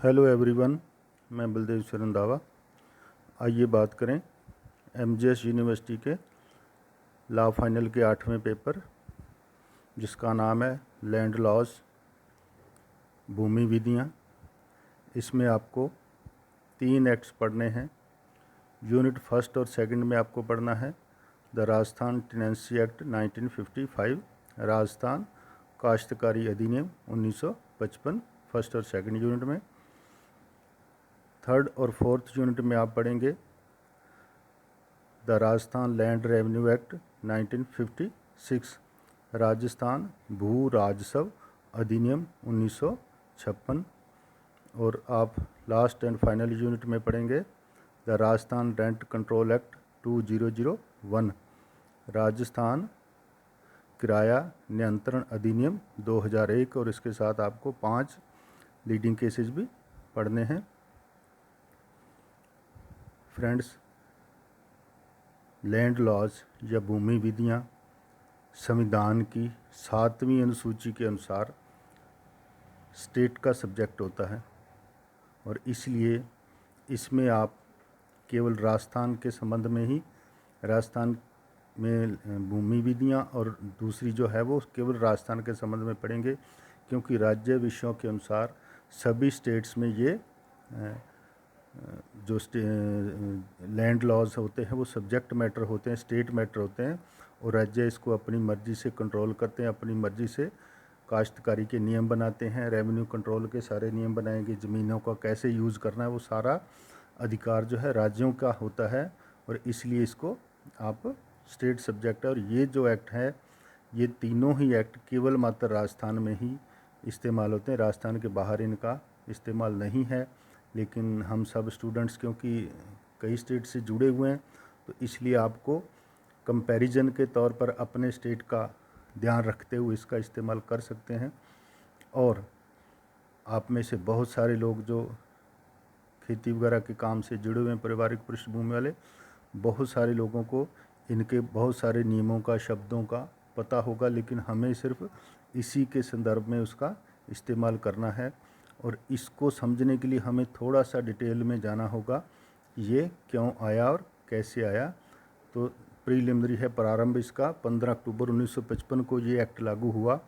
Hello everyone, मैं बलदेव सिंह रंधावा। आइए बात करें एमजीएस यूनिवर्सिटी के लॉ फाइनल के 8वें पेपर, जिसका नाम है लैंड लॉज, भूमि विधियाँ। इसमें आपको 3 एक्ट्स पढ़ने हैं। यूनिट फर्स्ट और सेकंड में आपको पढ़ना है the Rajasthan tenancy act 1955, Rajasthan काश्तकारी अधिनियम 1955 फर्स्ट और सेकंड यूनिट में। थर्ड और फोर्थ यूनिट में आप पढ़ेंगे the Rajasthan land revenue act 1956, Rajasthan भू राजस्व अधिनियम 1956। और आप लास्ट एंड फाइनल यूनिट में पढ़ेंगे the Rajasthan rent control act 2001, Rajasthan किराया नियंत्रण अधिनियम 2001। और इसके साथ आपको 5 लीडिंग केसेस भी पढ़ने हैं। फ्रेंड्स, लैंड लॉज या भूमि विधियाँ संविधान की 7वीं अनुसूची के अनुसार स्टेट का सब्जेक्ट होता है, और इसलिए इसमें आप केवल राजस्थान के संबंध में ही, राजस्थान में भूमि विधियाँ और दूसरी जो है वो केवल राजस्थान के संबंध में पढ़ेंगे, क्योंकि राज्य विषयों के अनुसार सभी स्टेट्स में ये जो लैंड लॉज होते हैं वो सब्जेक्ट मैटर होते हैं, स्टेट मैटर होते हैं, और राज्य इसको अपनी मर्ज़ी से कंट्रोल करते हैं, अपनी मर्ज़ी से काश्तकारी के नियम बनाते हैं, रेवेन्यू कंट्रोल के सारे नियम बनाएंगे, ज़मीनों का कैसे यूज़ करना है वो सारा अधिकार जो है राज्यों का होता है, और इसलिए इसको आप स्टेट सब्जेक्ट है। और ये जो एक्ट है, ये तीनों ही एक्ट केवल मात्र राजस्थान में ही इस्तेमाल होते हैं, राजस्थान के बाहर इनका इस्तेमाल नहीं है। लेकिन हम सब स्टूडेंट्स क्योंकि कई स्टेट से जुड़े हुए हैं, तो इसलिए आपको कंपैरिजन के तौर पर अपने स्टेट का ध्यान रखते हुए इसका इस्तेमाल कर सकते हैं। और आप में से बहुत सारे लोग जो खेती वगैरह के काम से जुड़े हुए हैं, पारिवारिक पृष्ठभूमि वाले, बहुत सारे लोगों को इनके बहुत सारे नियमों का, शब्दों का पता होगा, लेकिन हमें सिर्फ इसी के संदर्भ में उसका इस्तेमाल करना है। और इसको समझने के लिए हमें थोड़ा सा डिटेल में जाना होगा, ये क्यों आया और कैसे आया। तो प्रीलिमिनरी है प्रारंभ इसका। 15 अक्टूबर 1955 को ये एक्ट लागू हुआ,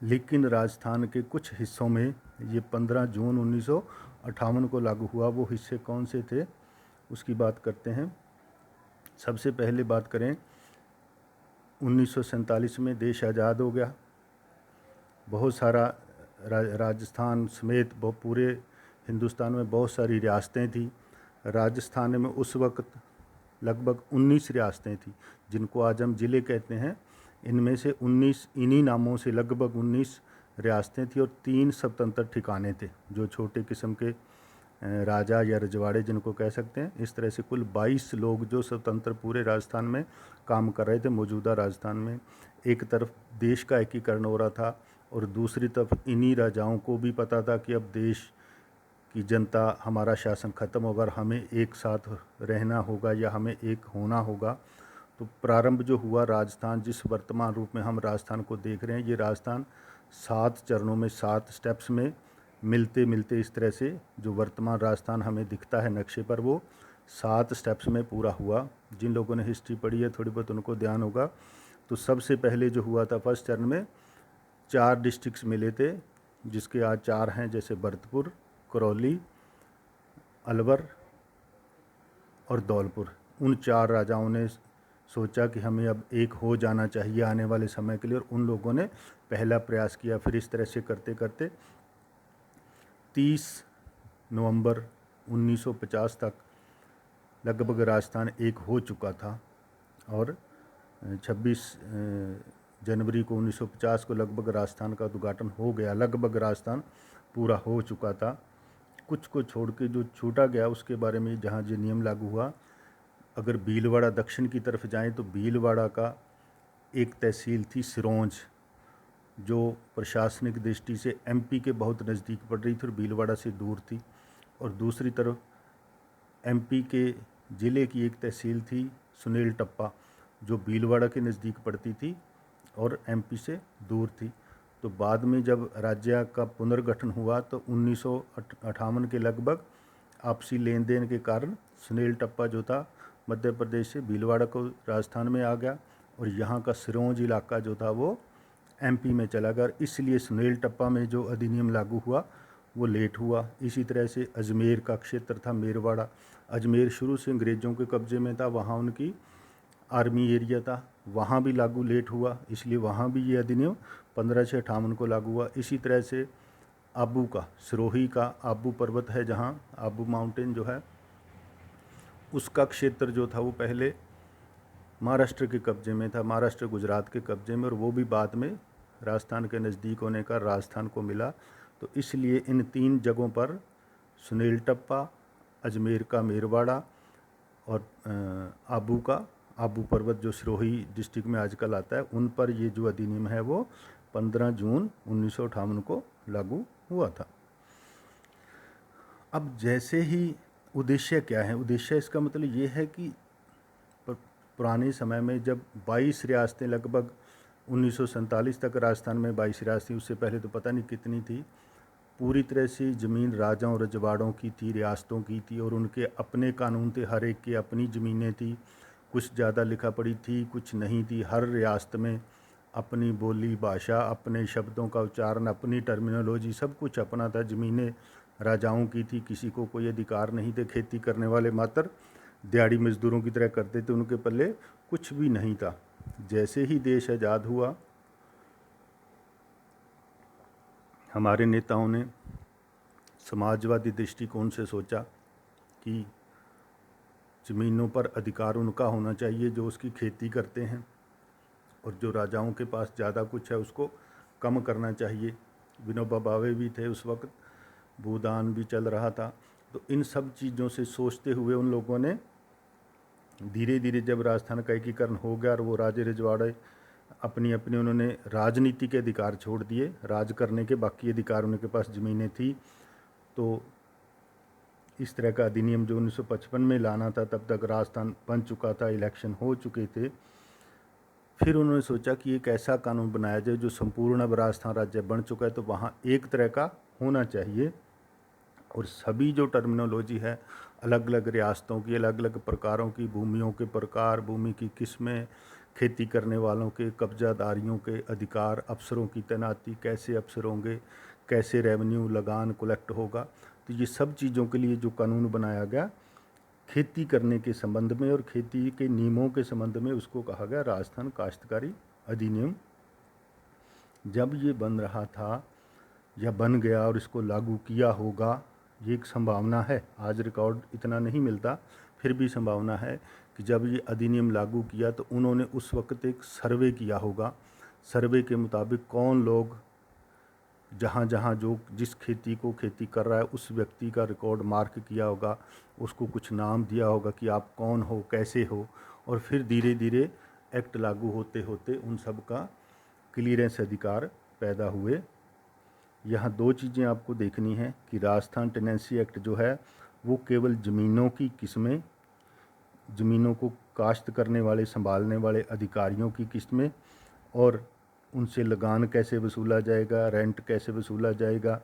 लेकिन राजस्थान के कुछ हिस्सों में ये 15 जून 1958 को लागू हुआ। वो हिस्से कौन से थे उसकी बात करते हैं। सबसे पहले बात करें, 1947 में देश आज़ाद हो गया। बहुत सारा राजस्थान समेत पूरे हिंदुस्तान में बहुत सारी रियासतें थी। राजस्थान में उस वक्त लगभग 19 रियासतें थी, जिनको आज हम ज़िले कहते हैं। इनमें से 19 इन्हीं नामों से लगभग 19 रियासतें थी, और 3 स्वतंत्र ठिकाने थे, जो छोटे किस्म के राजा या रजवाड़े जिनको कह सकते हैं। इस तरह से कुल 22 लोग जो स्वतंत्र पूरे राजस्थान में काम कर रहे थे। मौजूदा राजस्थान में एक तरफ देश का एकीकरण हो रहा था, और दूसरी तरफ इन्हीं राजाओं को भी पता था कि अब देश की जनता, हमारा शासन ख़त्म होगा और हमें एक साथ रहना होगा या हमें एक होना होगा। तो प्रारंभ जो हुआ राजस्थान, जिस वर्तमान रूप में हम राजस्थान को देख रहे हैं, ये राजस्थान 7 चरणों में, 7 स्टेप्स में मिलते मिलते इस तरह से जो वर्तमान राजस्थान हमें दिखता है नक्शे पर, वो 7 स्टेप्स में पूरा हुआ। जिन लोगों ने हिस्ट्री पढ़ी है थोड़ी बहुत उनको ध्यान होगा। तो सबसे पहले जो हुआ था फर्स्ट चरण में, 4 डिस्ट्रिक्ट्स मिले थे, जिसके आज 4 हैं, जैसे भरतपुर, करौली, अलवर और धौलपुर। उन 4 राजाओं ने सोचा कि हमें अब एक हो जाना चाहिए आने वाले समय के लिए, और उन लोगों ने पहला प्रयास किया। फिर इस तरह से करते करते 30 नवंबर 1950 तक लगभग राजस्थान एक हो चुका था, और 26 जनवरी को 1950 को लगभग राजस्थान का उद्घाटन हो गया। लगभग राजस्थान पूरा हो चुका था। कुछ को छोड़ के जो छूटा गया उसके बारे में जहाँ जो नियम लागू हुआ, अगर भीलवाड़ा दक्षिण की तरफ जाएं तो भीलवाड़ा का एक तहसील थी सिरोंज, जो प्रशासनिक दृष्टि से एमपी के बहुत नज़दीक पड़ रही थी और भीलवाड़ा से दूर थी। और दूसरी तरफ एमपी के ज़िले की एक तहसील थी सुनील टप्पा, जो भीलवाड़ा के नज़दीक पड़ती थी और एमपी से दूर थी। तो बाद में जब राज्य का पुनर्गठन हुआ तो 1958 के लगभग आपसी लेन देन के कारण सुनील टप्पा जो था मध्य प्रदेश से भीलवाड़ा को राजस्थान में आ गया और यहाँ का सिरोंज इलाका जो था वो एमपी में चला गया। इसलिए सुनील टप्पा में जो अधिनियम लागू हुआ वो लेट हुआ। इसी तरह से अजमेर का क्षेत्र था मेरवाड़ा, अजमेर शुरू से अंग्रेज़ों के कब्ज़े में था, वहाँ उनकी आर्मी एरिया था, वहाँ भी लागू लेट हुआ, इसलिए वहाँ भी ये अधिनियम 1558 को लागू हुआ। इसी तरह से आबू का, सिरोही का आबू पर्वत है जहाँ आबू माउंटेन जो है उसका क्षेत्र जो था वो पहले महाराष्ट्र के कब्ज़े में था, महाराष्ट्र गुजरात के कब्ज़े में, और वो भी बाद में राजस्थान के नज़दीक होने का राजस्थान को मिला। तो इसलिए इन 3 जगहों पर सुनील टप्पा, अजमेर का मेरवाड़ा और आबू का आबू पर्वत जो सिरोही डिस्ट्रिक्ट में आजकल आता है, उन पर ये जो अधिनियम है वो 15 जून 1958 को लागू हुआ था। अब जैसे ही उद्देश्य क्या है, उद्देश्य इसका मतलब ये है कि पुराने समय में जब 22 रियासतें, लगभग 1947 तक राजस्थान में 22 रियासतें, उससे पहले तो पता नहीं कितनी थी, पूरी तरह से ज़मीन राजाओं रजवाड़ों की थी, रियासतों की थी, और उनके अपने कानून थे, हर एक की अपनी ज़मीनें थी, कुछ ज़्यादा लिखा पढ़ी थी, कुछ नहीं थी। हर रियासत में अपनी बोली भाषा, अपने शब्दों का उच्चारण, अपनी टर्मिनोलॉजी, सब कुछ अपना था। ज़मीनें राजाओं की थी, किसी को कोई अधिकार नहीं थे। खेती करने वाले मात्र दिहाड़ी मजदूरों की तरह करते थे, उनके पल्ले कुछ भी नहीं था। जैसे ही देश आज़ाद हुआ, हमारे नेताओं ने समाजवादी दृष्टिकोण से सोचा कि ज़मीनों पर अधिकार उनका होना चाहिए जो उसकी खेती करते हैं, और जो राजाओं के पास ज़्यादा कुछ है उसको कम करना चाहिए। विनोबा भावे भी थे उस वक्त, भूदान भी चल रहा था। तो इन सब चीज़ों से सोचते हुए उन लोगों ने धीरे धीरे, जब राजस्थान का एकीकरण हो गया और वो राजे रजवाड़े अपनी अपनी उन्होंने राजनीति के अधिकार छोड़ दिए, राज करने के बाकी अधिकार उनके पास ज़मीनें थी। तो इस तरह का अधिनियम जो 1955 में लाना था, तब तक राजस्थान बन चुका था, इलेक्शन हो चुके थे। फिर उन्होंने सोचा कि एक ऐसा कानून बनाया जाए जो संपूर्ण, अब राजस्थान राज्य बन चुका है तो वहाँ एक तरह का होना चाहिए, और सभी जो टर्मिनोलॉजी है अलग अलग रियासतों की, अलग अलग प्रकारों की, भूमियों के प्रकार, भूमि की किस्में, खेती करने वालों के, कब्जादारियों के अधिकार, अफसरों की तैनाती, कैसे अफसर होंगे, कैसे रेवेन्यू लगान कलेक्ट होगा, तो ये सब चीज़ों के लिए जो कानून बनाया गया खेती करने के संबंध में और खेती के नियमों के संबंध में, उसको कहा गया राजस्थान काश्तकारी अधिनियम। जब ये बन रहा था या बन गया और इसको लागू किया होगा, ये एक संभावना है, आज रिकॉर्ड इतना नहीं मिलता, फिर भी संभावना है कि जब ये अधिनियम लागू किया तो उन्होंने उस वक्त एक सर्वे किया होगा। सर्वे के मुताबिक कौन लोग जहाँ जहाँ जो जिस खेती को खेती कर रहा है उस व्यक्ति का रिकॉर्ड मार्क किया होगा, उसको कुछ नाम दिया होगा कि आप कौन हो, कैसे हो, और फिर धीरे धीरे एक्ट लागू होते होते उन सब का क्लियरेंस अधिकार पैदा हुए। यहाँ 2 चीज़ें आपको देखनी है कि राजस्थान टेनेंसी एक्ट जो है वो केवल ज़मीनों की किस्में, ज़मीनों को काश्त करने वाले, संभालने वाले अधिकारियों की किस्में, और उनसे लगान कैसे वसूला जाएगा, रेंट कैसे वसूला जाएगा,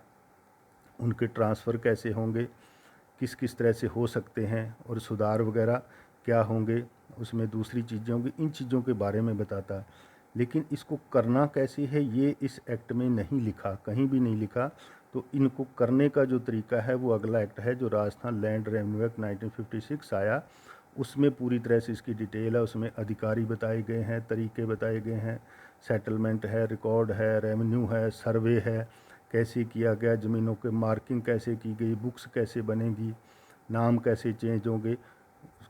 उनके ट्रांसफ़र कैसे होंगे, किस किस तरह से हो सकते हैं, और सुधार वगैरह क्या होंगे, उसमें दूसरी चीज़ें होंगी, इन चीज़ों के बारे में बताता है। लेकिन इसको करना कैसे है ये इस एक्ट में नहीं लिखा, कहीं भी नहीं लिखा। तो इनको करने का जो तरीका है वो अगला एक्ट है जो राजस्थान लैंड रेवेन्यू एक्ट 1956 आया, उसमें पूरी तरह से इसकी डिटेल है, उसमें अधिकारी बताए गए हैं, तरीके बताए गए हैं, सेटलमेंट है, रिकॉर्ड है, रेवेन्यू है, सर्वे है, कैसे किया गया, ज़मीनों के मार्किंग कैसे की गई, बुक्स कैसे बनेगी, नाम कैसे चेंज होंगे,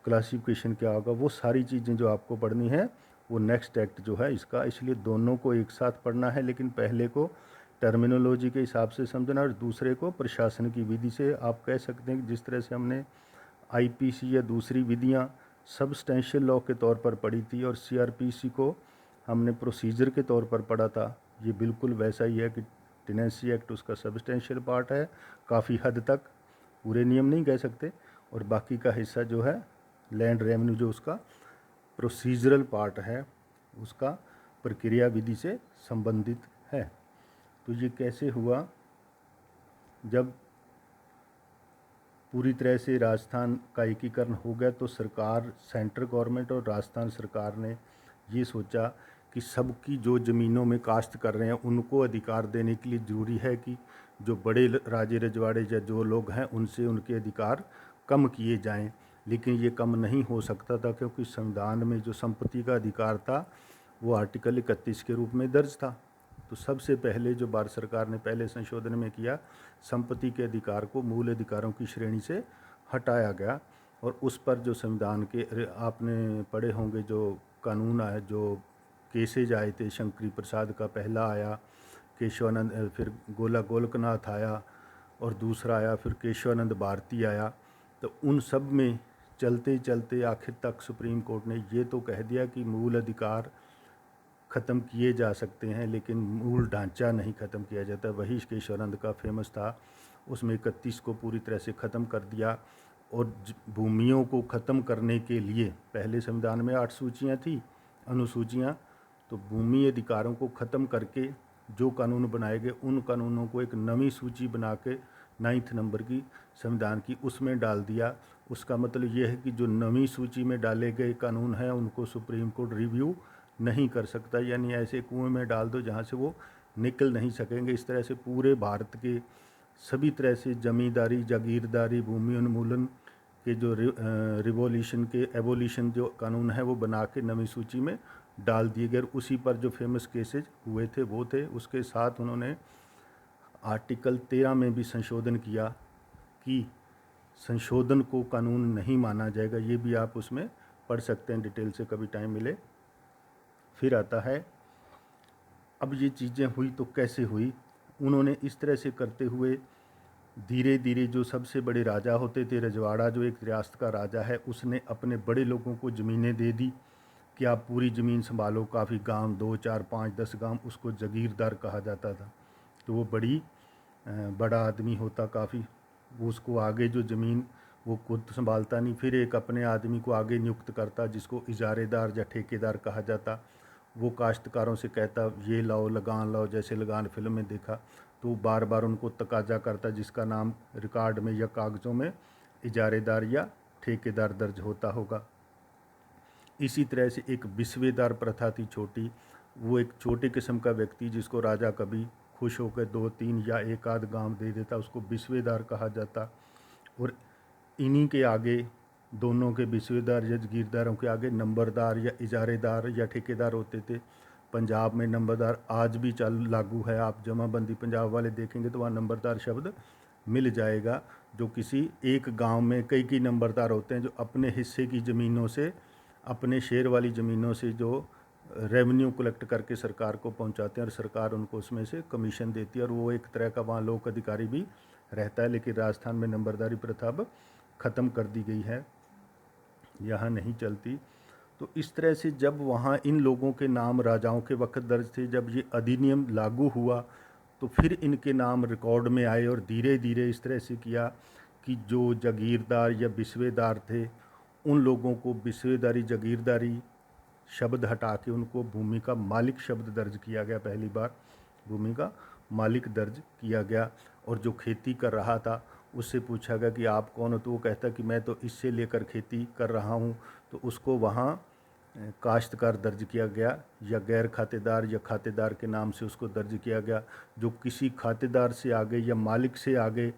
क्लासिफिकेशन क्या होगा, वो सारी चीज़ें जो आपको पढ़नी है वो नेक्स्ट एक्ट जो है इसका। इसलिए दोनों को एक साथ पढ़ना है, लेकिन पहले को टर्मिनोलॉजी के हिसाब से समझना और दूसरे को प्रशासन की विधि से। आप कह सकते हैं कि जिस तरह से हमने आईपीसी या दूसरी विधियां सब्सटेंशियल लॉ के तौर पर पढ़ी थी और सीआरपीसी को हमने प्रोसीजर के तौर पर पढ़ा था, ये बिल्कुल वैसा ही है कि टेनेंसी एक्ट उसका सब्सटेंशियल पार्ट है, काफ़ी हद तक, पूरे नियम नहीं कह सकते, और बाकी का हिस्सा जो है लैंड रेवेन्यू जो उसका प्रोसीजरल पार्ट है, उसका प्रक्रिया विधि से संबंधित है। तो ये कैसे हुआ, जब पूरी तरह से राजस्थान का एकीकरण हो गया तो सरकार, सेंट्रल गवर्नमेंट और राजस्थान सरकार ने ये सोचा कि सबकी जो ज़मीनों में काश्त कर रहे हैं उनको अधिकार देने के लिए ज़रूरी है कि जो बड़े राजे रजवाड़े या जो लोग हैं उनसे उनके अधिकार कम किए जाएं। लेकिन ये कम नहीं हो सकता था क्योंकि संविधान में जो संपत्ति का अधिकार था वो आर्टिकल 31 के रूप में दर्ज था। तो सबसे पहले जो भारत सरकार ने पहले संशोधन में किया, संपत्ति के अधिकार को मूल अधिकारों की श्रेणी से हटाया गया और उस पर जो संविधान के आपने पढ़े होंगे जो कानून आए, जो केसेज आए थे, शंकरी प्रसाद का पहला आया, केशवानंद, फिर गोला गोलकनाथ आया और दूसरा आया, फिर केशवानंद भारती आया। तो उन सब में चलते चलते आखिर तक सुप्रीम कोर्ट ने ये तो कह दिया कि मूल अधिकार ख़त्म किए जा सकते हैं लेकिन मूल ढांचा नहीं ख़त्म किया जाता। वही केशवानंद का फेमस था, उसमें 31 को पूरी तरह से ख़त्म कर दिया। और भूमियों को ख़त्म करने के लिए पहले संविधान में 8 सूचियाँ थी, अनुसूचियाँ, तो भूमि अधिकारों को ख़त्म करके जो कानून बनाए गए उन कानूनों को एक नई सूची बना के 9th नंबर की संविधान की उसमें डाल दिया। उसका मतलब ये है कि जो नई सूची में डाले गए कानून हैं उनको सुप्रीम कोर्ट रिव्यू नहीं कर सकता, यानी ऐसे कुएं में डाल दो जहाँ से वो निकल नहीं सकेंगे। इस तरह से पूरे भारत के सभी तरह से जमींदारी, जागीरदारी, भूमि उन्मूलन के जो रिवॉल्यूशन के एवोल्यूशन जो कानून है वो बना के नवी सूची में डाल दिए गए। उसी पर जो फेमस केसेज हुए थे वो थे। उसके साथ उन्होंने आर्टिकल 13 में भी संशोधन किया कि संशोधन को कानून नहीं माना जाएगा। ये भी आप उसमें पढ़ सकते हैं डिटेल से, कभी टाइम मिले। फिर आता है, अब ये चीज़ें हुई तो कैसे हुई। उन्होंने इस तरह से करते हुए धीरे धीरे जो सबसे बड़े राजा होते थे, रजवाड़ा जो एक रियासत का राजा है, उसने अपने बड़े लोगों को ज़मीनें दे दी कि आप पूरी ज़मीन संभालो। काफ़ी गांव, 2, 4, 5, 10 गांव, उसको जागीरदार कहा जाता था। तो वो बड़ा आदमी होता काफ़ी, वो उसको आगे जो ज़मीन वो खुद संभालता नहीं, फिर एक अपने आदमी को आगे नियुक्त करता जिसको इजारेदार या ठेकेदार कहा जाता। वो काश्तकारों से कहता ये लाओ, लगान लाओ, जैसे लगान फिल्म में देखा, तो बार बार उनको तकाजा करता जिसका नाम रिकॉर्ड में या कागज़ों में इजारेदार या ठेकेदार दर्ज होता होगा। इसी तरह से एक बिस्वेदार प्रथा थी छोटी, वो एक छोटे किस्म का व्यक्ति जिसको राजा कभी खुश होकर 2, 3 या एक आध गांव दे देता, उसको बिस्वेदार कहा जाता। और इन्हीं के आगे, दोनों के बिस्वेदार या जागीरदारों के आगे नंबरदार या इजारेदार या ठेकेदार होते थे। पंजाब में नंबरदार आज भी लागू है। आप जमाबंदी पंजाब वाले देखेंगे तो वहाँ नंबरदार शब्द मिल जाएगा। जो किसी एक गांव में कई नंबरदार होते हैं जो अपने हिस्से की ज़मीनों से, अपने शेयर वाली ज़मीनों से जो रेवेन्यू कलेक्ट करके सरकार को पहुंचाते हैं और सरकार उनको उसमें से कमीशन देती है और वो एक तरह का वहाँ लोक अधिकारी भी रहता है। लेकिन राजस्थान में नंबरदारी प्रथा अब ख़त्म कर दी गई है, यहाँ नहीं चलती। तो इस तरह से जब वहाँ इन लोगों के नाम राजाओं के वक्त दर्ज थे, जब ये अधिनियम लागू हुआ तो फिर इनके नाम रिकॉर्ड में आए और धीरे धीरे इस तरह से किया कि जो जागीरदार या बिस्वेदार थे उन लोगों को बिस्वेदारी, जागीरदारी शब्द हटा के उनको भूमि का मालिक शब्द दर्ज किया गया। पहली बार भूमि का मालिक दर्ज किया गया। और जो खेती कर रहा था उससे पूछा गया कि आप कौन हो, तो वो कहता कि मैं तो इससे लेकर खेती कर रहा हूँ, तो उसको वहाँ काश्तकार दर्ज किया गया या गैर खातेदार या खातेदार के नाम से उसको दर्ज किया गया। जो किसी खातेदार से आगे या मालिक से आगे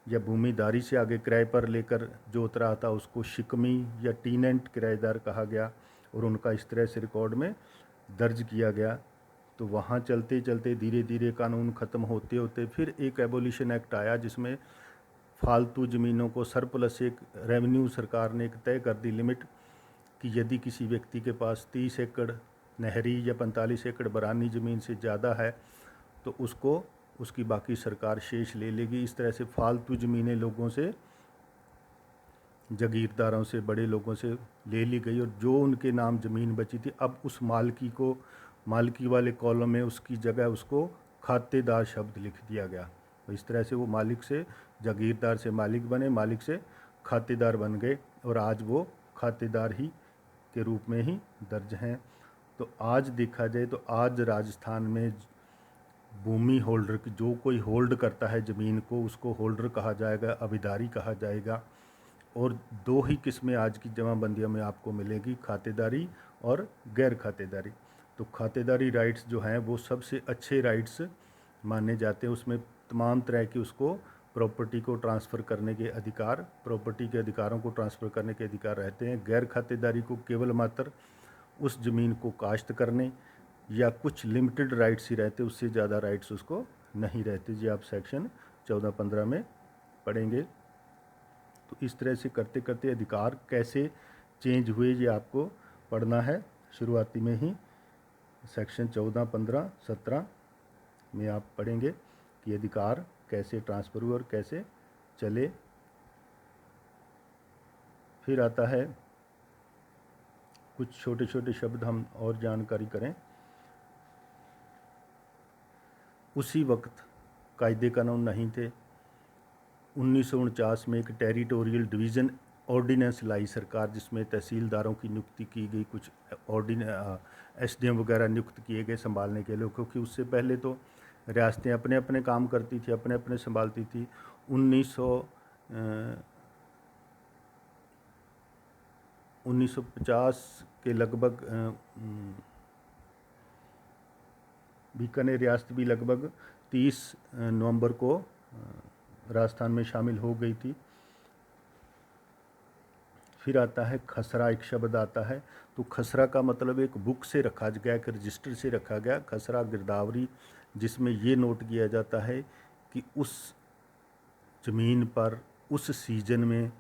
या भूमिदारी से आगे किराए पर लेकर जो उतरा था उसको शिकमी या टीनेंट किराएदार कहा गया और उनका इस तरह से रिकॉर्ड में दर्ज किया गया। तो वहाँ चलते चलते धीरे धीरे कानून ख़त्म होते होते फिर एक एबोलिशन एक्ट आया जिसमें फालतू ज़मीनों को सरप्लस, एक रेवेन्यू सरकार ने एक तय कर दी लिमिट कि यदि किसी व्यक्ति के पास 30 एकड़ नहरी या 45 एकड़ बरानी ज़मीन से ज़्यादा है तो उसको उसकी बाकी सरकार शेष ले लेगी। इस तरह से फालतू ज़मीनें लोगों से, जागीरदारों से, बड़े लोगों से ले ली गई और जो उनके नाम ज़मीन बची थी अब उस मालकी को, मालकी वाले कॉलम में उसकी जगह उसको खातेदार शब्द लिख दिया गया। तो इस तरह से वो मालिक से, जागीरदार से मालिक बने, मालिक से खातेदार बन गए और आज वो खातेदार ही के रूप में ही दर्ज हैं। तो आज देखा जाए तो आज राजस्थान में भूमि होल्डर की, जो कोई होल्ड करता है ज़मीन को, उसको होल्डर कहा जाएगा, अविदारी कहा जाएगा। और दो ही किस्में आज की जमाबंदियों में आपको मिलेगी, खातेदारी और गैर खातेदारी। तो खातेदारी राइट्स जो हैं वो सबसे अच्छे राइट्स माने जाते हैं। उसमें तमाम तरह की उसको प्रॉपर्टी को ट्रांसफ़र करने के अधिकार, प्रॉपर्टी के अधिकारों को ट्रांसफ़र करने के अधिकार रहते हैं। गैर खातेदारी को केवल मात्र उस ज़मीन को काश्त करने या कुछ लिमिटेड राइट्स ही रहते, उससे ज़्यादा राइट्स उसको नहीं रहते। जी आप सेक्शन 14-15 में पढ़ेंगे। तो इस तरह से करते करते अधिकार कैसे चेंज हुए ये आपको पढ़ना है। शुरुआती में ही सेक्शन 14, 15, 17 में आप पढ़ेंगे कि अधिकार कैसे ट्रांसफ़र हुए और कैसे चले। फिर आता है कुछ छोटे छोटे शब्द हम और जानकारी करें। उसी वक्त कायदे कानून नहीं थे। 1949 में एक टेरिटोरियल डिवीज़न ऑर्डिनेंस लाई सरकार, जिसमें तहसीलदारों की नियुक्ति की गई, कुछ एसडीएम वगैरह नियुक्त किए गए संभालने के लिए, क्योंकि उससे पहले तो रियासतें अपने अपने काम करती थी, अपने अपने संभालती थी। 1950 के लगभग बीकानेर रियासत भी लगभग 30 नवंबर को राजस्थान में शामिल हो गई थी। फिर आता है खसरा, एक शब्द आता है। तो खसरा का मतलब एक बुक से रखा गया, एक रजिस्टर से रखा गया खसरा, गिरदावरी, जिसमें ये नोट किया जाता है कि उस ज़मीन पर उस सीजन में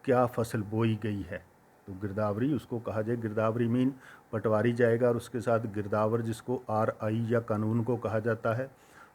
क्या फसल बोई गई है। तो गिरदावरी उसको कहा जाए। गिरदावरी मीन पटवारी जाएगा और उसके साथ गिरदावर, जिसको RI या कानून को कहा जाता है,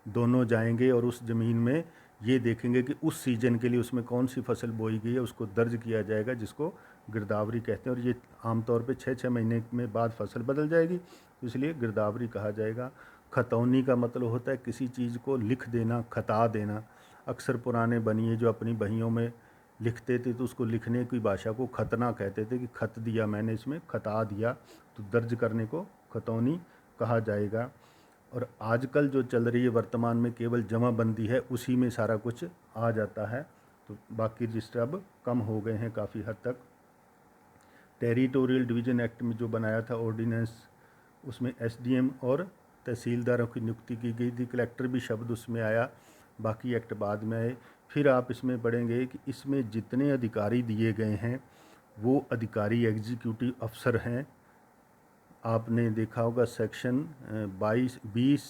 दोनों जाएंगे और उस ज़मीन में ये देखेंगे कि उस सीजन के लिए उसमें कौन सी फसल बोई गई है, उसको दर्ज किया जाएगा, जिसको गिरदावरी कहते हैं। और ये आमतौर पे 6-6 महीने में बाद फसल बदल जाएगी, तो इसलिए गिरदावरी कहा जाएगा। खतौनी का मतलब होता है किसी चीज़ को लिख देना, खता देना। अक्सर पुराने बनिए जो अपनी बहियों में लिखते थे तो उसको लिखने की भाषा को खतना कहते थे, कि खत दिया मैंने, इसमें खता दिया, तो दर्ज करने को खतौनी कहा जाएगा। और आजकल जो चल रही है वर्तमान में केवल जमाबंदी है, उसी में सारा कुछ आ जाता है। तो बाकी रजिस्टर अब कम हो गए हैं काफ़ी हद तक। टेरिटोरियल डिवीज़न एक्ट में जो बनाया था ऑर्डिनेंस, उसमें SDM और तहसीलदारों की नियुक्ति की गई थी। कलेक्टर भी शब्द उसमें आया, बाकी एक्ट बाद में आए। फिर आप इसमें पढ़ेंगे कि इसमें जितने अधिकारी दिए गए हैं वो अधिकारी एग्जीक्यूटिव अफसर हैं। आपने देखा होगा सेक्शन 22, 20,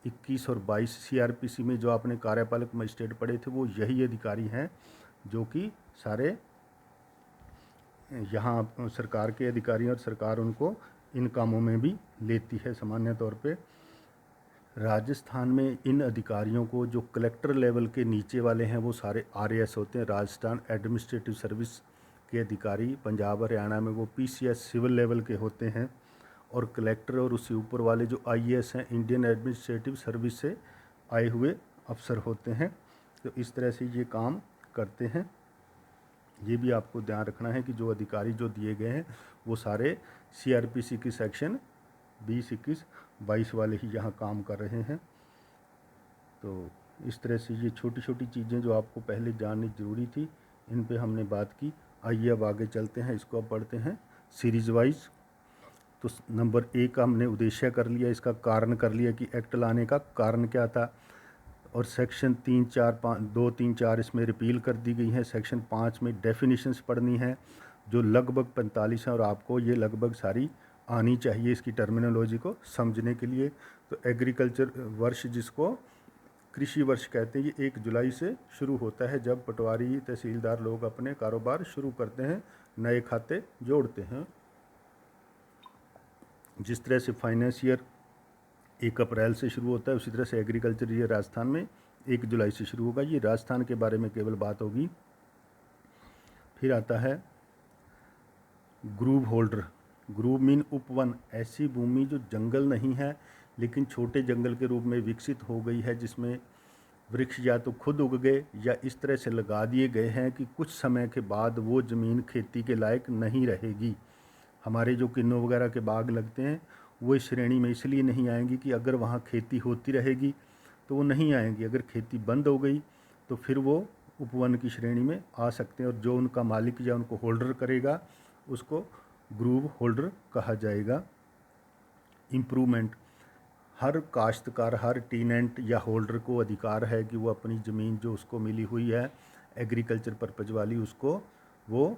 21 और 22 CRPC में जो आपने कार्यपालक मजिस्ट्रेट पढ़े थे, वो यही अधिकारी हैं जो कि सारे यहाँ सरकार के अधिकारी हैं, और सरकार उनको इन कामों में भी लेती है सामान्य तौर पे। राजस्थान में इन अधिकारियों को, जो कलेक्टर लेवल के नीचे वाले हैं, वो सारे RAS होते हैं, राजस्थान एडमिनिस्ट्रेटिव सर्विस के अधिकारी। पंजाब हरियाणा में वो PCS सिविल लेवल के होते हैं। और कलेक्टर और उससे ऊपर वाले जो IAS हैं, इंडियन एडमिनिस्ट्रेटिव सर्विस से आए हुए अफसर होते हैं। तो इस तरह से ये काम करते हैं। ये भी आपको ध्यान रखना है कि जो अधिकारी जो दिए गए हैं वो सारे CRPC की सेक्शन 20, 21, 22 वाले ही यहाँ काम कर रहे हैं। तो इस तरह से ये छोटी छोटी चीज़ें जो आपको पहले जाननी ज़रूरी थी, इन पे हमने बात की। आइए अब आगे चलते हैं, इसको अब पढ़ते हैं सीरीज़ वाइज। तो नंबर 1 का हमने उद्देश्य कर लिया, इसका कारण कर लिया कि एक्ट लाने का कारण क्या था। और सेक्शन 3, 4, 5, 2, 3, 4 इसमें रिपील कर दी गई हैं। सेक्शन 5 में डेफिनेशंस पढ़नी है जो लगभग 45 हैं, और आपको ये लगभग सारी आनी चाहिए इसकी टर्मिनोलॉजी को समझने के लिए। तो एग्रीकल्चर वर्ष, जिसको कृषि वर्ष कहते हैं, ये 1 जुलाई से शुरू होता है, जब पटवारी तहसीलदार लोग अपने कारोबार शुरू करते हैं, नए खाते जोड़ते हैं। जिस तरह से फाइनेंस ईयर 1 अप्रैल से शुरू होता है, उसी तरह से एग्रीकल्चर ईयर राजस्थान में 1 जुलाई से शुरू होगा। ये राजस्थान के बारे में केवल बात होगी। फिर आता है ग्रूव होल्डर। ग्रूव मीन उपवन, ऐसी भूमि जो जंगल नहीं है लेकिन छोटे जंगल के रूप में विकसित हो गई है, जिसमें वृक्ष या तो खुद उग गए या इस तरह से लगा दिए गए हैं कि कुछ समय के बाद वो ज़मीन खेती के लायक नहीं रहेगी। हमारे जो किन्नों वगैरह के बाग लगते हैं वो इस श्रेणी में इसलिए नहीं आएंगी कि अगर वहाँ खेती होती रहेगी तो वो नहीं आएंगी। अगर खेती बंद हो गई तो फिर वो उपवन की श्रेणी में आ सकते हैं, और जो उनका मालिक या उनको होल्डर करेगा उसको ग्रूव होल्डर कहा जाएगा। इम्प्रूवमेंट, हर काश्तकार, हर टीनेंट या होल्डर को अधिकार है कि वो अपनी ज़मीन जो उसको मिली हुई है एग्रीकल्चर पर्पज़ वाली, उसको वो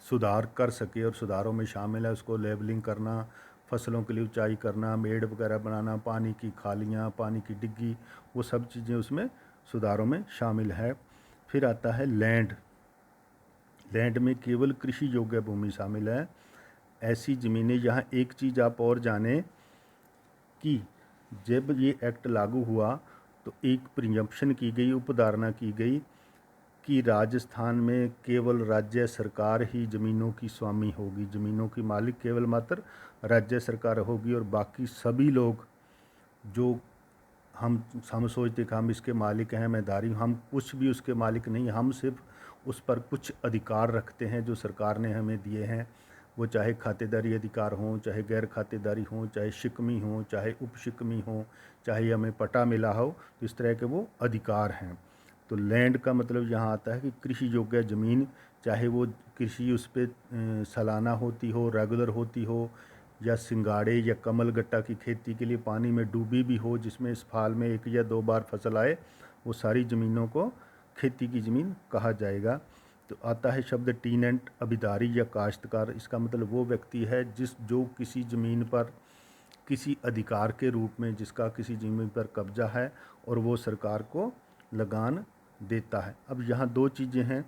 सुधार कर सके, और सुधारों में शामिल है उसको लेबलिंग करना, फसलों के लिए ऊंचाई करना, मेड़ वगैरह बनाना, पानी की खालियाँ, पानी की डिग्गी, वो सब चीज़ें उसमें सुधारों में शामिल है। फिर आता है लैंड। लैंड में केवल कृषि योग्य भूमि शामिल है। ऐसी ज़मीनें, यहाँ एक चीज़ आप और जानें कि जब ये एक्ट लागू हुआ तो एक प्रिजम्पशन की गई, उपधारणा की गई कि राजस्थान में केवल राज्य सरकार ही ज़मीनों की स्वामी होगी, ज़मीनों की मालिक केवल मात्र राज्य सरकार होगी, और बाकी सभी लोग जो हम सोचते कि हम इसके मालिक हैं, मैं दारी हूँ, हम कुछ भी उसके मालिक नहीं, हम सिर्फ उस पर कुछ अधिकार रखते हैं जो सरकार ने हमें दिए हैं। वो चाहे खातेदारी अधिकार हों, चाहे गैर खातेदारी हों, चाहे शिकमी हों, चाहे उपशिकमी हों, चाहे हमें पट्टा मिला हो, तो इस तरह के वो अधिकार हैं। तो लैंड का मतलब यहाँ आता है कि कृषि योग्य ज़मीन, चाहे वो कृषि उस पर सालाना होती हो, रेगुलर होती हो, या सिंगाड़े या कमल गट्टा की खेती के लिए पानी में डूबी भी हो, जिसमें इस साल में 1 या 2 बार फसल आए, वो सारी ज़मीनों को खेती की ज़मीन कहा जाएगा। तो आता है शब्द टीनेंट, अभिदारी या काश्तकार। इसका मतलब वो व्यक्ति है जो किसी ज़मीन पर किसी अधिकार के रूप में, जिसका किसी ज़मीन पर कब्जा है और वो सरकार को लगान देता है। अब यहाँ 2 चीज़ें हैं,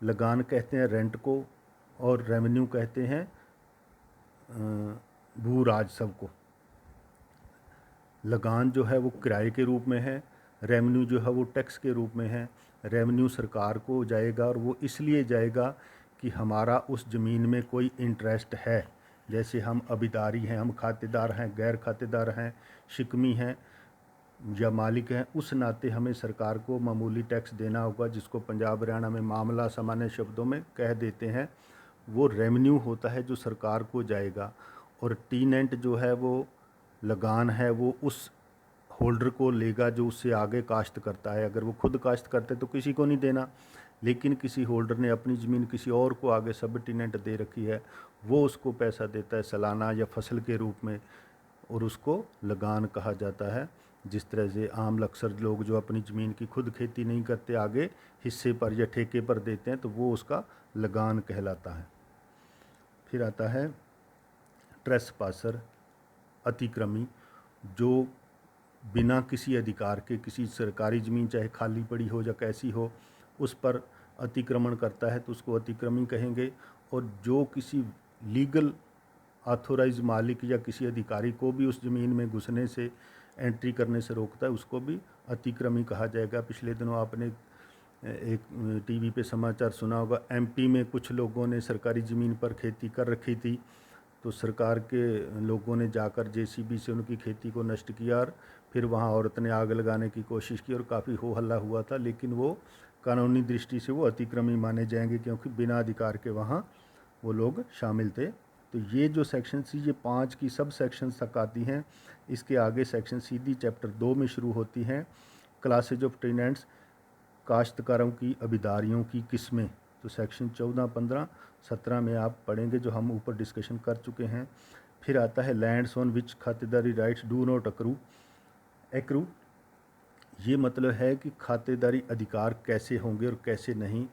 लगान कहते हैं रेंट को, और रेवेन्यू कहते हैं भू राजस्व को। लगान जो है वो किराए के रूप में है, रेवेन्यू जो है वो टैक्स के रूप में है। रेवेन्यू सरकार को जाएगा, और वो इसलिए जाएगा कि हमारा उस ज़मीन में कोई इंटरेस्ट है। जैसे हम अभिदारी हैं, हम खातेदार हैं, गैर खातेदार हैं, शिकमी हैं या मालिक हैं, उस नाते हमें सरकार को मामूली टैक्स देना होगा, जिसको पंजाब हरियाणा में मामला सामान्य शब्दों में कह देते हैं। वो रेवेन्यू होता है जो सरकार को जाएगा। और टीनेंट जो है वो लगान है, वो उस होल्डर को लेगा जो उससे आगे काश्त करता है। अगर वो खुद काश्त करते तो किसी को नहीं देना, लेकिन किसी होल्डर ने अपनी ज़मीन किसी और को आगे सब टीनेंट दे रखी है, वो उसको पैसा देता है सालाना या फसल के रूप में, और उसको लगान कहा जाता है। जिस तरह से आम अक्सर लोग जो अपनी ज़मीन की खुद खेती नहीं करते, आगे हिस्से पर या ठेके पर देते हैं, तो वो उसका लगान कहलाता है। फिर आता है ट्रेसपासर, अतिक्रमी, जो बिना किसी अधिकार के किसी सरकारी ज़मीन चाहे खाली पड़ी हो या कैसी हो, उस पर अतिक्रमण करता है तो उसको अतिक्रमी कहेंगे। और जो किसी लीगल ऑथोराइज मालिक या किसी अधिकारी को भी उस ज़मीन में घुसने से, एंट्री करने से रोकता है, उसको भी अतिक्रमी कहा जाएगा। पिछले दिनों आपने एक टीवी पे समाचार सुना होगा, एमपी में कुछ लोगों ने सरकारी ज़मीन पर खेती कर रखी थी, तो सरकार के लोगों ने जाकर जेसीबी से उनकी खेती को नष्ट किया, और फिर वहाँ औरत ने आग लगाने की कोशिश की और काफ़ी हो हल्ला हुआ था। लेकिन वो कानूनी दृष्टि से वो अतिक्रमी माने जाएंगे, क्योंकि बिना अधिकार के वहाँ वो लोग शामिल थे। तो ये जो सेक्शन सी, ये 5 की सब सेक्शन तक आती हैं। इसके आगे सेक्शन सीधी चैप्टर 2 में शुरू होती हैं, क्लासेज ऑफ टेनेंट्स, काश्तकारों की अभिदारियों की किस्में। तो सेक्शन 14, 15, 17 में आप पढ़ेंगे, जो हम ऊपर डिस्कशन कर चुके हैं। फिर आता है लैंड्स ऑन विच खातेदारी राइट्स डू नॉट एक्रू। ये मतलब है कि खातेदारी अधिकार कैसे होंगे और कैसे नहीं।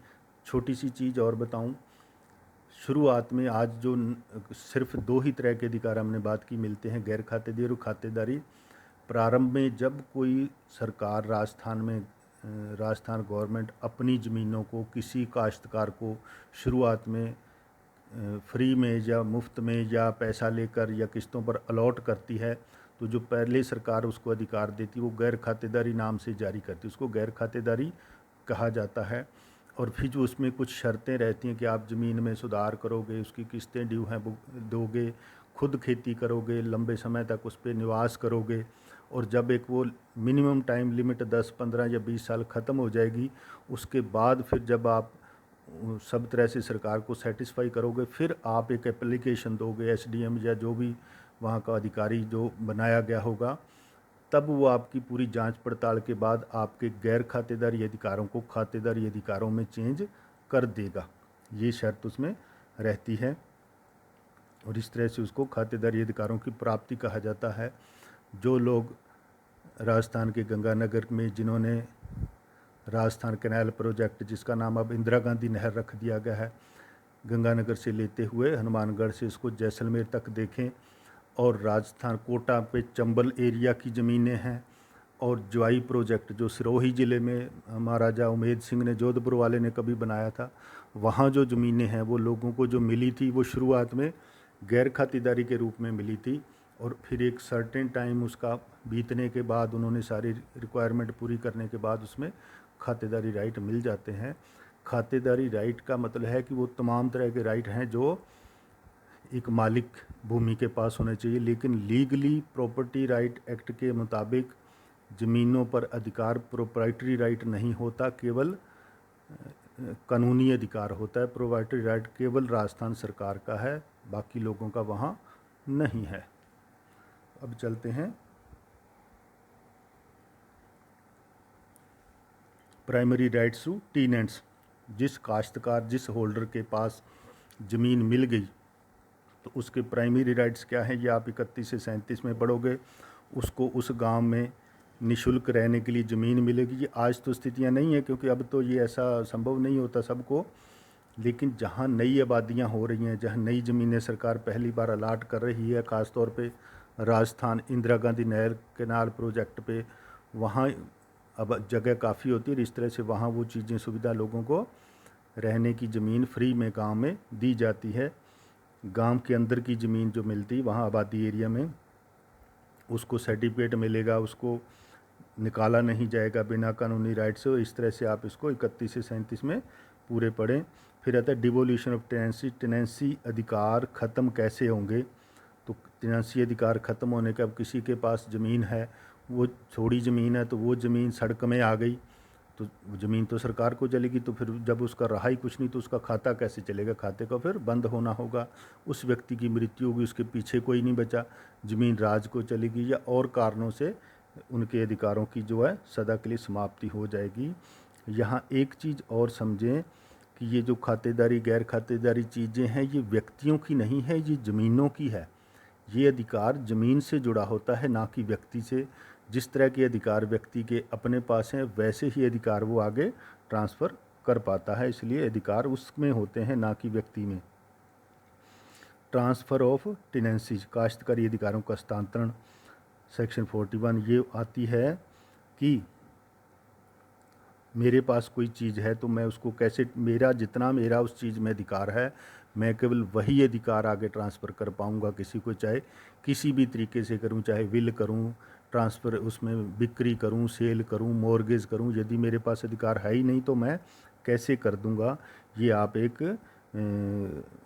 छोटी सी चीज़ और बताऊं, शुरुआत में आज जो सिर्फ 2 ही तरह के अधिकार हमने बात की मिलते हैं, गैर खातेदारी और खातेदारी। प्रारंभ में जब कोई सरकार राजस्थान गवर्नमेंट अपनी ज़मीनों को किसी काश्तकार को शुरुआत में फ्री में या मुफ्त में या पैसा लेकर या किस्तों पर अलॉट करती है, तो जो पहले सरकार उसको अधिकार देती वो गैर खातेदारी नाम से जारी करती, उसको गैर खातेदारी कहा जाता है। और फिर जो उसमें कुछ शर्तें रहती हैं कि आप ज़मीन में सुधार करोगे, उसकी किस्तें ड्यू हैं दोगे, खुद खेती करोगे, लंबे समय तक उस पर निवास करोगे, और जब एक वो मिनिमम टाइम लिमिट 10, 15 या 20 साल ख़त्म हो जाएगी, उसके बाद फिर जब आप सब तरह से सरकार को सेटिस्फाई करोगे, फिर आप एक एप्लीकेशन दोगे एसडीएम या जो भी वहाँ का अधिकारी जो बनाया गया होगा, तब वो आपकी पूरी जांच पड़ताल के बाद आपके गैर खातेदारी अधिकारों को खातेदारी अधिकारों में चेंज कर देगा। ये शर्त उसमें रहती है और इस तरह से उसको खातेदारी अधिकारों की प्राप्ति कहा जाता है। जो लोग राजस्थान के गंगानगर में जिन्होंने राजस्थान कैनाल प्रोजेक्ट, जिसका नाम अब इंदिरा गांधी नहर रख दिया गया है, गंगानगर से लेते हुए हनुमानगढ़ से इसको जैसलमेर तक देखें, और राजस्थान कोटा पे चंबल एरिया की ज़मीनें हैं, और ज्वाई प्रोजेक्ट जो सिरोही ज़िले में महाराजा उमेद सिंह ने, जोधपुर वाले ने कभी बनाया था, वहाँ जो ज़मीनें हैं वो लोगों को जो मिली थी वो शुरुआत में गैर खातेदारी के रूप में मिली थी, और फिर एक सर्टेन टाइम उसका बीतने के बाद उन्होंने सारी रिक्वायरमेंट पूरी करने के बाद उसमें खातेदारी राइट मिल जाते हैं। खातेदारी राइट का मतलब है कि वो तमाम तरह के राइट हैं जो एक मालिक भूमि के पास होने चाहिए, लेकिन लीगली प्रॉपर्टी राइट एक्ट के मुताबिक ज़मीनों पर अधिकार प्रोप्राइटरी राइट नहीं होता, केवल कानूनी अधिकार होता है। प्रोप्राइटरी राइट केवल राजस्थान सरकार का है, बाकी लोगों का वहाँ नहीं है। अब चलते हैं प्राइमरी राइट्स टू टीनेंट्स। जिस काश्तकार, जिस होल्डर के पास ज़मीन मिल गई तो उसके प्राइमरी राइट्स क्या हैं, ये आप 31 से 37 में पढ़ोगे। उसको उस गांव में निशुल्क रहने के लिए ज़मीन मिलेगी। ये आज तो स्थितियां नहीं है, क्योंकि अब तो ये ऐसा संभव नहीं होता सबको, लेकिन जहां नई आबादियां हो रही हैं, जहां नई ज़मीनें सरकार पहली बार अलाट कर रही है, ख़ास तौर पे राजस्थान इंदिरा गांधी नहर कैनाल प्रोजेक्ट पे, वहाँ अब जगह काफ़ी होती है। इस तरह से वहाँ वो चीज़ें, सुविधा लोगों को रहने की ज़मीन फ्री में गांव में दी जाती है। गांव के अंदर की ज़मीन जो मिलती वहाँ आबादी एरिया में, उसको सर्टिफिकेट मिलेगा, उसको निकाला नहीं जाएगा बिना कानूनी राइट से। इस तरह से आप इसको 31 से 37 में पूरे पढ़ें। फिर आता है डिवोल्यूशन ऑफ टेनेंसी। टेनेंसी अधिकार ख़त्म कैसे होंगे, तो टेनेंसी अधिकार ख़त्म होने के, अब किसी के पास ज़मीन है, वो थोड़ी ज़मीन है, तो वो ज़मीन सड़क में आ गई तो ज़मीन तो सरकार को चलेगी, तो फिर जब उसका रहा ही कुछ नहीं तो उसका खाता कैसे चलेगा, खाते का फिर बंद होना होगा। उस व्यक्ति की मृत्यु होगी, उसके पीछे कोई नहीं बचा, ज़मीन राज को चलेगी, या और कारणों से उनके अधिकारों की जो है सदा के लिए समाप्ति हो जाएगी। यहाँ एक चीज़ और समझें कि ये जो खातेदारी गैर खातेदारी चीज़ें हैं, ये व्यक्तियों की नहीं है, ये ज़मीनों की है। ये अधिकार ज़मीन से जुड़ा होता है, ना कि व्यक्ति से। जिस तरह के अधिकार व्यक्ति के अपने पास हैं, वैसे ही अधिकार वो आगे ट्रांसफ़र कर पाता है, इसलिए अधिकार उसमें होते हैं, ना कि व्यक्ति में। ट्रांसफ़र ऑफ टेनेंसी, काश्तकारी अधिकारों का हस्तांतरण, सेक्शन 41 ये आती है कि मेरे पास कोई चीज़ है तो मैं उसको कैसे, मेरा जितना मेरा उस चीज़ में अधिकार है, मैं केवल वही अधिकार आगे ट्रांसफ़र कर पाऊँगा किसी को, चाहे किसी भी तरीके से करूँ, चाहे विल करूँ, ट्रांसफ़र उसमें बिक्री करूँ, सेल करूँ, मॉर्गेज करूँ। यदि मेरे पास अधिकार है ही नहीं तो मैं कैसे कर दूँगा। ये आप एक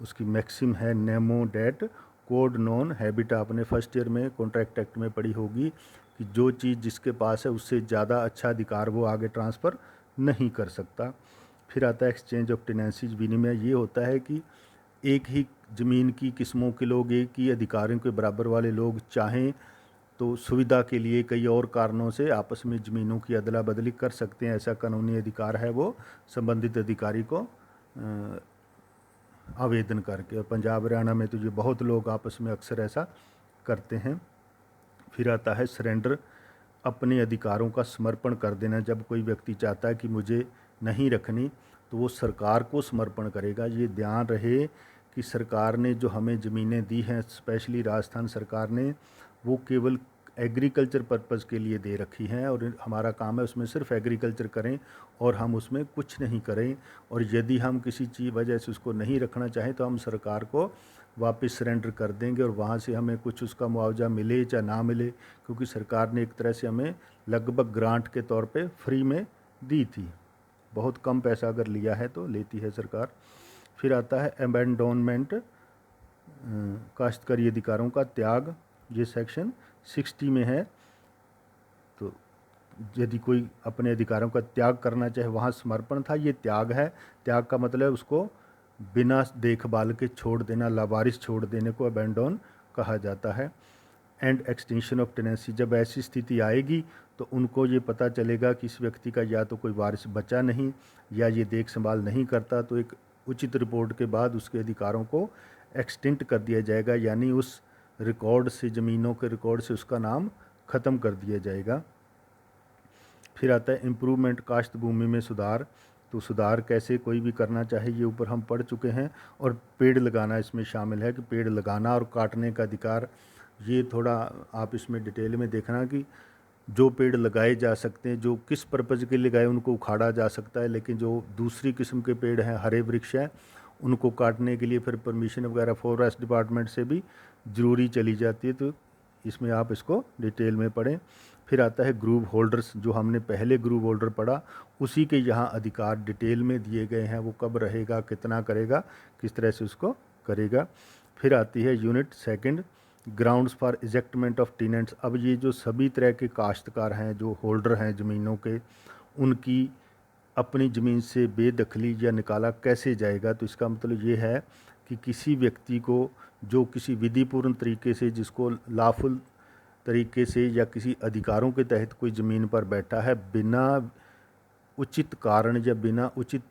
उसकी मैक्सिम है, नेमो डेट कोड नॉन हैबिटा, आपने फर्स्ट ईयर में कॉन्ट्रैक्ट एक्ट में पढ़ी होगी कि जो चीज़ जिसके पास है उससे ज़्यादा अच्छा अधिकार वो आगे ट्रांसफ़र नहीं कर सकता। फिर आता है एक्सचेंज ऑफ टेनेंसीज, विनिमय। ये होता है कि एक ही ज़मीन की किस्मों के लोग, एक ही अधिकारों के बराबर वाले लोग चाहें तो सुविधा के लिए कई और कारणों से आपस में ज़मीनों की अदला बदली कर सकते हैं। ऐसा कानूनी अधिकार है वो संबंधित अधिकारी को आवेदन करके। और पंजाब हरियाणा में तो ये बहुत लोग आपस में अक्सर ऐसा करते हैं। फिर आता है सरेंडर, अपने अधिकारों का समर्पण कर देना। जब कोई व्यक्ति चाहता है कि मुझे नहीं रखनी तो वो सरकार को समर्पण करेगा। ये ध्यान रहे कि सरकार ने जो हमें ज़मीनें दी हैं, स्पेशली राजस्थान सरकार ने, वो केवल एग्रीकल्चर पर्पज़ के लिए दे रखी हैं, और हमारा काम है उसमें सिर्फ एग्रीकल्चर करें और हम उसमें कुछ नहीं करें। और यदि हम किसी चीज़ वजह से उसको नहीं रखना चाहें तो हम सरकार को वापस सरेंडर कर देंगे, और वहाँ से हमें कुछ उसका मुआवजा मिले या ना मिले, क्योंकि सरकार ने एक तरह से हमें लगभग ग्रांट के तौर पे फ्री में दी थी। बहुत कम पैसा अगर लिया है तो लेती है सरकार। फिर आता है अबैंडोनमेंट, काश्तकारी अधिकारों का त्याग, ये सेक्शन 60 में है। तो यदि कोई अपने अधिकारों का त्याग करना चाहे, वहाँ समर्पण था, ये त्याग है। त्याग का मतलब उसको बिना देखभाल के छोड़ देना, लावारिस छोड़ देने को अबैंडोन कहा जाता है। And extension of tenancy. जब ऐसी स्थिति आएगी तो उनको ये पता चलेगा कि इस व्यक्ति का या तो कोई वारिस बचा नहीं या ये देख संभाल नहीं करता, तो एक उचित रिपोर्ट के बाद उसके अधिकारों को एक्सटेंट कर दिया जाएगा, यानी उस रिकॉर्ड से, ज़मीनों के रिकॉर्ड से उसका नाम ख़त्म कर दिया जाएगा। फिर आता है इम्प्रूवमेंट, काश्त भूमि में सुधार। तो सुधार कैसे कोई भी करना चाहे ये ऊपर हम पढ़ चुके हैं। और पेड़ लगाना इसमें शामिल है कि पेड़ लगाना और काटने का अधिकार, ये थोड़ा आप इसमें डिटेल में देखना कि जो पेड़ लगाए जा सकते हैं, जो किस पर्पज़ के लिए लगाए, उनको उखाड़ा जा सकता है, लेकिन जो दूसरी किस्म के पेड़ हैं, हरे वृक्ष हैं, उनको काटने के लिए फिर परमिशन वगैरह फॉरेस्ट डिपार्टमेंट से भी ज़रूरी चली जाती है। तो इसमें आप इसको डिटेल में पढ़ें। फिर आता है ग्रूव होल्डर्स, जो हमने पहले ग्रूव होल्डर पढ़ा, उसी के यहाँ अधिकार डिटेल में दिए गए हैं, वो कब रहेगा, कितना करेगा, किस तरह से उसको करेगा। फिर आती है unit second, grounds for ejectment of tenants. अब ये जो सभी तरह के काश्तकार हैं, जो होल्डर हैं ज़मीनों के, उनकी अपनी ज़मीन से बेदखली या निकाला कैसे जाएगा। तो इसका मतलब ये है कि किसी व्यक्ति को जो किसी विधिपूर्ण तरीके से, जिसको लाफुल तरीके से या किसी अधिकारों के तहत कोई ज़मीन पर बैठा है, बिना उचित कारण या बिना उचित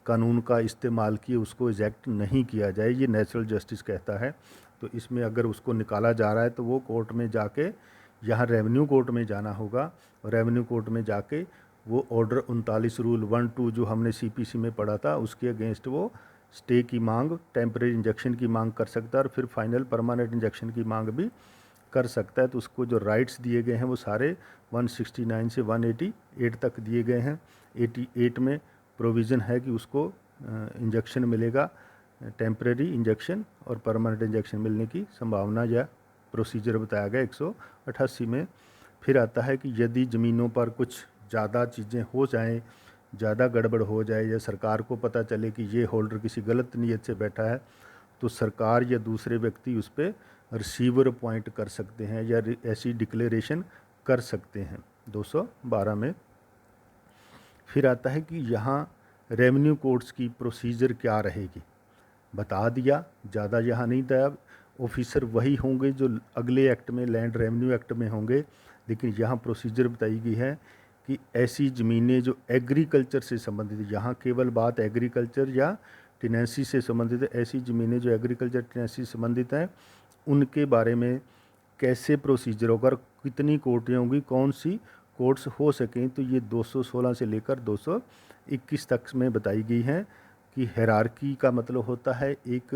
कानून का इस्तेमाल किए उसको इजेक्ट नहीं किया जाए, ये नेचुरल जस्टिस कहता है। तो इसमें अगर उसको निकाला जा रहा है तो वो कोर्ट में जाके, यहाँ रेवेन्यू कोर्ट में जाना होगा, रेवेन्यू कोर्ट में जाके वो ऑर्डर 39 रूल 1-2 जो हमने सीपीसी में पढ़ा था, उसके अगेंस्ट वो स्टे की मांग, टेम्परेरी इंजेक्शन की मांग कर सकता है और फिर फाइनल परमानेंट इंजेक्शन की मांग भी कर सकता है। तो उसको जो राइट्स दिए गए हैं वो सारे 169 से 188 तक दिए गए हैं। 88 में प्रोविज़न है कि उसको इंजेक्शन मिलेगा, टेम्परेरी इंजेक्शन, और परमानेंट इंजेक्शन मिलने की संभावना या प्रोसीजर बताया गया 188 में। फिर आता है कि यदि ज़मीनों पर कुछ ज़्यादा चीज़ें हो जाएं, ज़्यादा गड़बड़ हो जाए, या सरकार को पता चले कि ये होल्डर किसी गलत नीयत से बैठा है, तो सरकार या दूसरे व्यक्ति उस पर रिसीवर अपॉइंट कर सकते हैं या ऐसी डिक्लेरेशन कर सकते हैं 212 में। फिर आता है कि यहाँ रेवेन्यू कोर्ट्स की प्रोसीजर क्या रहेगी, बता दिया, ज़्यादा यहाँ नहीं था। ऑफिसर वही होंगे जो अगले एक्ट में, लैंड रेवेन्यू एक्ट में होंगे, लेकिन यहाँ प्रोसीजर बताई गई है कि ऐसी ज़मीनें जो एग्रीकल्चर से संबंधित, यहाँ केवल बात एग्रीकल्चर या टेनेंसी से संबंधित है, ऐसी ज़मीनें जो एग्रीकल्चर टेनेंसी से संबंधित हैं, उनके बारे में कैसे प्रोसीजर होगा और कितनी कोर्टें होंगी, कौन सी कोर्ट्स हो सकें। तो ये 216 से लेकर 221 तक में बताई गई हैं कि हायरार्की का मतलब होता है एक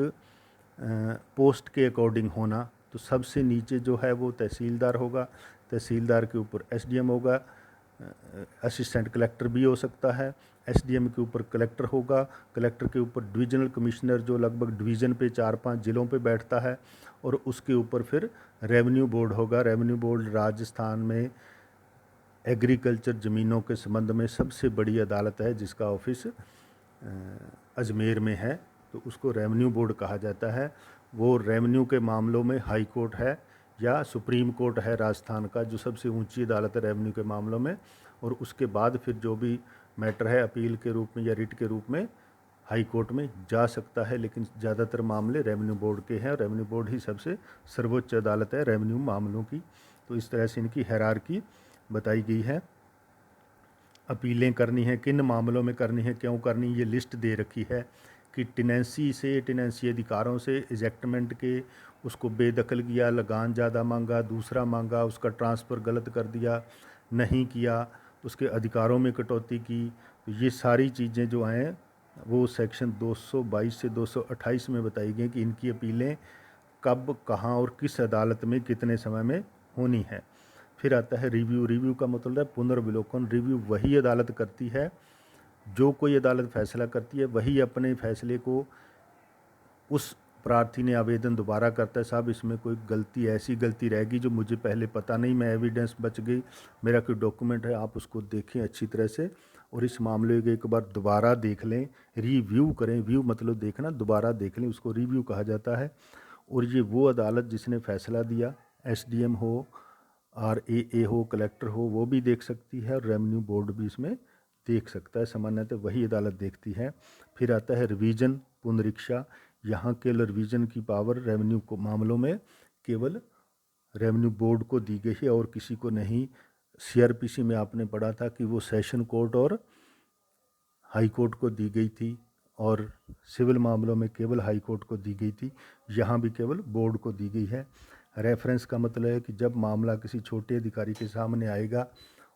पोस्ट के अकॉर्डिंग होना। तो सबसे नीचे जो है वो तहसीलदार होगा, तहसीलदार के ऊपर एसडीएम होगा, असिस्टेंट कलेक्टर भी हो सकता है, एसडीएम के ऊपर कलेक्टर होगा, कलेक्टर के ऊपर डिविजनल कमिश्नर जो लगभग डिवीज़न पे 4-5 ज़िलों पे बैठता है, और उसके ऊपर फिर रेवेन्यू बोर्ड होगा। रेवेन्यू बोर्ड राजस्थान में एग्रीकल्चर ज़मीनों के संबंध में सबसे बड़ी अदालत है, जिसका ऑफिस अजमेर में है, तो उसको रेवेन्यू बोर्ड कहा जाता है। वो रेवेन्यू के मामलों में हाई कोर्ट है या सुप्रीम कोर्ट है राजस्थान का, जो सबसे ऊंची अदालत है रेवेन्यू के मामलों में। और उसके बाद फिर जो भी मैटर है अपील के रूप में या रिट के रूप में हाई कोर्ट में जा सकता है, लेकिन ज़्यादातर मामले रेवेन्यू बोर्ड के हैं, और रेवेन्यू बोर्ड ही सबसे सर्वोच्च अदालत है रेवेन्यू मामलों की। तो इस तरह से इनकी हायरार्की बताई गई है। अपीलें करनी है, किन मामलों में करनी है, क्यों करनी, ये लिस्ट दे रखी है कि टेनेंसी से, टेनेंसी अधिकारों से इजेक्टमेंट के, उसको बेदखल किया, लगान ज़्यादा मांगा, दूसरा मांगा, उसका ट्रांसफ़र गलत कर दिया, नहीं किया, उसके अधिकारों में कटौती की। तो ये सारी चीज़ें जो हैं वो सेक्शन 222 से 228 में बताई गई कि इनकी अपीलें कब, कहाँ और किस अदालत में कितने समय में होनी है। फिर आता है रिव्यू। रिव्यू का मतलब है पुनर्विलोकन। रिव्यू वही अदालत करती है, जो कोई अदालत फैसला करती है वही अपने फैसले को उस प्रार्थी ने आवेदन दोबारा करता है, साहब इसमें कोई गलती, ऐसी गलती रहेगी जो मुझे पहले पता नहीं, मैं एविडेंस बच गई, मेरा कोई डॉक्यूमेंट है, आप उसको देखें अच्छी तरह से और इस मामले को एक बार दोबारा देख लें, रिव्यू करें। व्यू मतलब देखना, दोबारा देख लें, उसको रिव्यू कहा जाता है। और ये वो अदालत जिसने फैसला दिया, एसडीएम हो, आरएए हो, कलेक्टर हो, वो भी देख सकती है, और रेवेन्यू बोर्ड भी इसमें देख सकता है। सामान्यतः वही अदालत देखती है। फिर आता है रिवीजन, पुनरीक्षा। यहाँ केवल रिवीजन की पावर रेवेन्यू को मामलों में केवल रेवेन्यू बोर्ड को दी गई है और किसी को नहीं। सीआरपीसी में आपने पढ़ा था कि वो सेशन कोर्ट और हाई कोर्ट को दी गई थी और सिविल मामलों में केवल हाई कोर्ट को दी गई थी। यहाँ भी केवल बोर्ड को दी गई है। रेफरेंस का मतलब है कि जब मामला किसी छोटे अधिकारी के सामने आएगा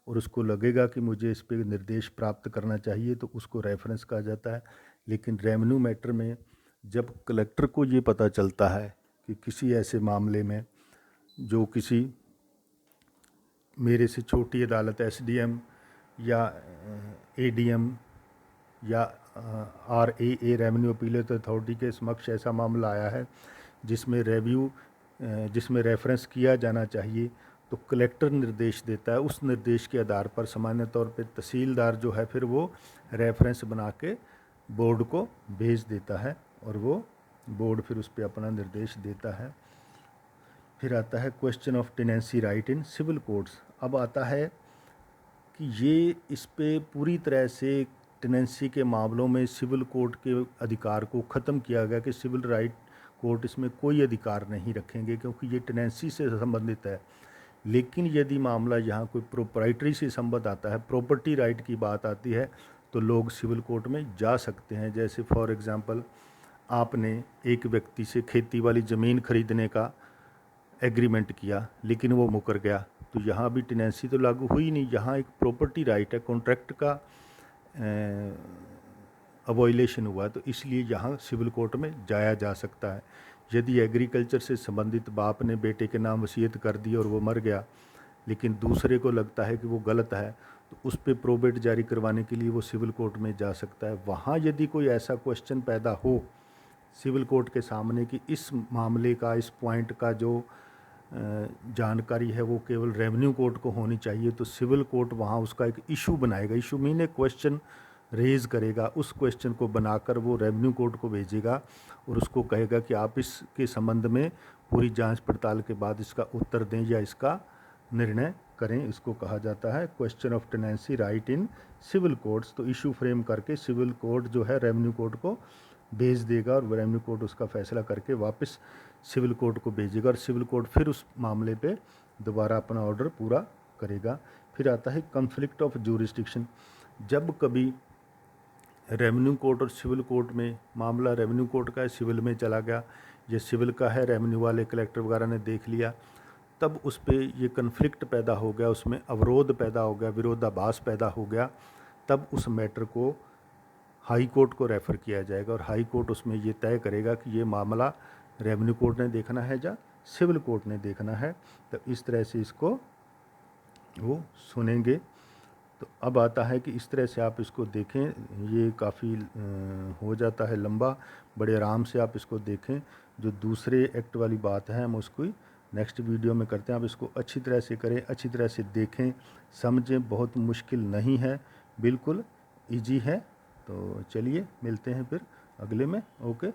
और उसको लगेगा कि मुझे इस पर निर्देश प्राप्त करना चाहिए तो उसको रेफरेंस कहा जाता है। लेकिन रेवेन्यू मैटर में जब कलेक्टर को ये पता चलता है कि किसी ऐसे मामले में जो किसी मेरे से छोटी अदालत एसडीएम या एडीएम या आरएए रेवेन्यू अपीलेट अथॉरिटी के समक्ष ऐसा मामला आया है जिसमें रेफरेंस किया जाना चाहिए, तो कलेक्टर निर्देश देता है। उस निर्देश के आधार पर सामान्य तौर पे तहसीलदार जो है फिर वो रेफरेंस बना के बोर्ड को भेज देता है और वो बोर्ड फिर उस पर अपना निर्देश देता है। फिर आता है question of tenancy right in civil courts. अब आता है कि ये इस पे पूरी तरह से टेनेंसी के मामलों में सिविल कोर्ट के अधिकार को ख़त्म किया गया कि सिविल राइट कोर्ट इसमें कोई अधिकार नहीं रखेंगे क्योंकि ये टेनेंसी से संबंधित है। लेकिन यदि मामला यहाँ कोई प्रोप्राइटरी से संबंध आता है, प्रॉपर्टी राइट की बात आती है, तो लोग सिविल कोर्ट में जा सकते हैं। जैसे फॉर एग्ज़ाम्पल आपने एक व्यक्ति से खेती वाली ज़मीन खरीदने का एग्रीमेंट किया लेकिन वो मुकर गया, तो यहाँ भी टेनेंसी तो लागू हुई नहीं। यहाँ एक प्रॉपर्टी राइट है, कॉन्ट्रैक्ट का अवॉयलेशन हुआ, तो इसलिए यहाँ सिविल कोर्ट में जाया जा सकता है। यदि एग्रीकल्चर से संबंधित बाप ने बेटे के नाम वसीयत कर दी और वो मर गया लेकिन दूसरे को लगता है कि वो गलत है, तो उस पर प्रोबेट जारी करवाने के लिए वो सिविल कोर्ट में जा सकता है। वहाँ यदि कोई ऐसा क्वेश्चन पैदा हो सिविल कोर्ट के सामने कि इस मामले का, इस पॉइंट का जो जानकारी है वो केवल रेवेन्यू कोर्ट को होनी चाहिए, तो सिविल कोर्ट वहाँ उसका एक इशू बनाएगा। इशू मीन एक क्वेश्चन रेज करेगा, उस क्वेश्चन को बनाकर वो रेवेन्यू कोर्ट को भेजेगा और उसको कहेगा कि आप इसके संबंध में पूरी जांच पड़ताल के बाद इसका उत्तर दें या इसका निर्णय करें। इसको कहा जाता है question of tenancy right in civil courts. तो इशू फ्रेम करके सिविल कोर्ट जो है रेवेन्यू कोर्ट को भेज देगा और रेवेन्यू कोर्ट उसका फैसला करके वापस सिविल कोर्ट को भेजेगा और सिविल कोर्ट फिर उस मामले पे दोबारा अपना ऑर्डर पूरा करेगा। फिर आता है कॉन्फ्लिक्ट ऑफ ज्यूरिसडिक्शन। जब कभी रेवेन्यू कोर्ट और सिविल कोर्ट में मामला रेवेन्यू कोर्ट का है, सिविल में चला गया, ये सिविल का है, रेवेन्यू वाले कलेक्टर वगैरह ने देख लिया, तब उस पर ये कन्फ्लिक्ट पैदा हो गया, उसमें अवरोध पैदा हो गया, विरोधाभास पैदा हो गया, तब उस मैटर को हाई कोर्ट को रेफ़र किया जाएगा और हाई कोर्ट उसमें ये तय करेगा कि ये मामला रेवेन्यू कोर्ट ने देखना है या सिविल कोर्ट ने देखना है। तो इस तरह से इसको वो सुनेंगे। तो अब आता है कि इस तरह से आप इसको देखें, ये काफ़ी हो जाता है लंबा, बड़े आराम से आप इसको देखें। जो दूसरे एक्ट वाली बात है हम उसको नेक्स्ट वीडियो में करते हैं। आप इसको अच्छी तरह से करें, अच्छी तरह से देखें, समझें, बहुत मुश्किल नहीं है, बिल्कुल ईजी है। तो चलिए मिलते हैं फिर अगले में। ओके।